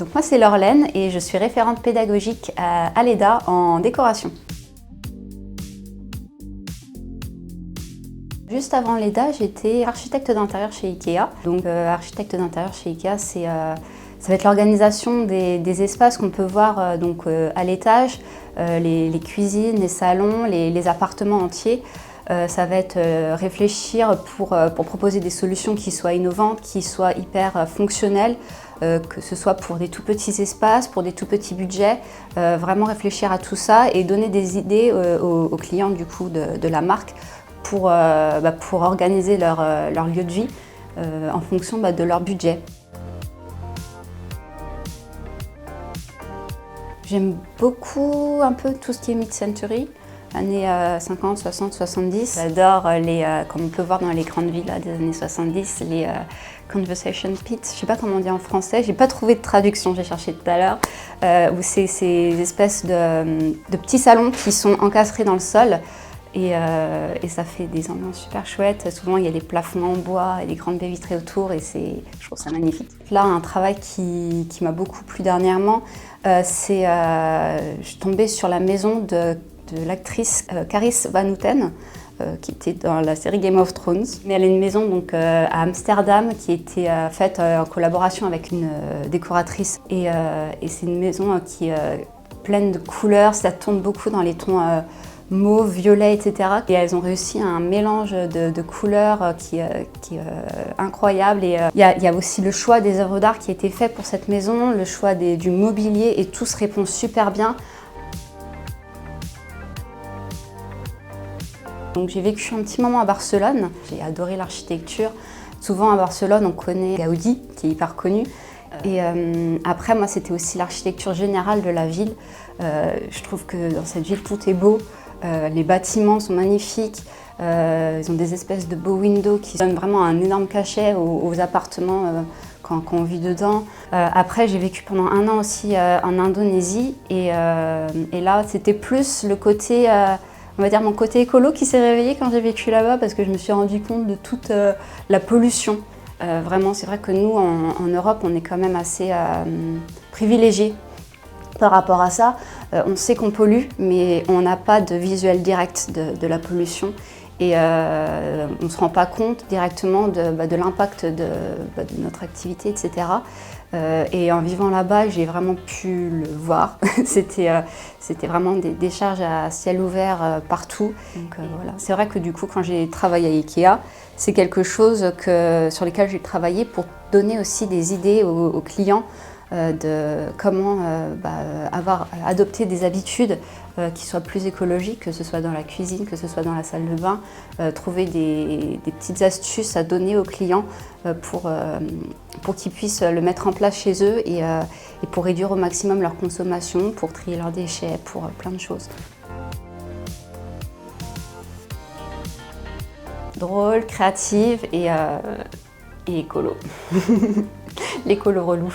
Donc moi c'est Laurelaine et je suis référente pédagogique à l'EDA en décoration. Juste avant l'EDA, j'étais architecte d'intérieur chez Ikea. Donc architecte d'intérieur chez Ikea, ça va être l'organisation des espaces qu'on peut voir à l'étage, les cuisines, les salons, les appartements entiers. Ça va être réfléchir pour proposer des solutions qui soient innovantes, qui soient hyper fonctionnelles, que ce soit pour des tout petits espaces, pour des tout petits budgets, vraiment réfléchir à tout ça et donner des idées aux clients du coup de la marque pour organiser leur lieu de vie en fonction de leur budget. J'aime beaucoup un peu tout ce qui est mid-century, années 50, 60, 70. J'adore comme on peut voir dans les grandes villas des années 70, les conversation pits. Je ne sais pas comment on dit en français, j'ai pas trouvé de traduction, j'ai cherché tout à l'heure. Où c'est ces espèces de petits salons qui sont encastrés dans le sol. Et ça fait des ambiances super chouettes. Souvent, il y a des plafonds en bois et des grandes baies vitrées autour et je trouve ça magnifique. Là, un travail qui m'a beaucoup plu dernièrement, je suis tombée sur la maison de l'actrice Caris Van Houten, qui était dans la série Game of Thrones. Mais elle a une maison à Amsterdam qui a été faite en collaboration avec une décoratrice. Et c'est une maison qui est pleine de couleurs, ça tourne beaucoup dans les tons mauve, violet, etc. Et elles ont réussi un mélange de couleurs qui est incroyable. Et il y a aussi le choix des œuvres d'art qui a été fait pour cette maison, le choix du mobilier, et tout se répond super bien. Donc j'ai vécu un petit moment à Barcelone, j'ai adoré l'architecture. Souvent à Barcelone, on connaît Gaudi, qui est hyper connu. Et après, moi, c'était aussi l'architecture générale de la ville. Je trouve que dans cette ville, tout est beau. Les bâtiments sont magnifiques, ils ont des espèces de beaux windows qui donnent vraiment un énorme cachet aux appartements quand on vit dedans. Après, j'ai vécu pendant un an aussi en Indonésie et là, c'était plus le côté, on va dire mon côté écolo qui s'est réveillé quand j'ai vécu là-bas parce que je me suis rendu compte de toute la pollution. Vraiment, c'est vrai que nous, en Europe, on est quand même assez privilégiés par rapport à ça. On sait qu'on pollue, mais on n'a pas de visuel direct de la pollution et on ne se rend pas compte directement de l'impact de notre activité, etc. Et en vivant là-bas, j'ai vraiment pu le voir. C'était vraiment des décharges à ciel ouvert partout. Donc, voilà. C'est vrai que du coup, quand j'ai travaillé à Ikea, c'est quelque chose sur lequel j'ai travaillé pour donner aussi des idées aux clients de comment adopter des habitudes qui soient plus écologiques, que ce soit dans la cuisine, que ce soit dans la salle de bain, trouver des petites astuces à donner aux clients pour qu'ils puissent le mettre en place chez eux et pour réduire au maximum leur consommation, pour trier leurs déchets, pour plein de choses. Drôle, créative et écolo. L'écolo relou.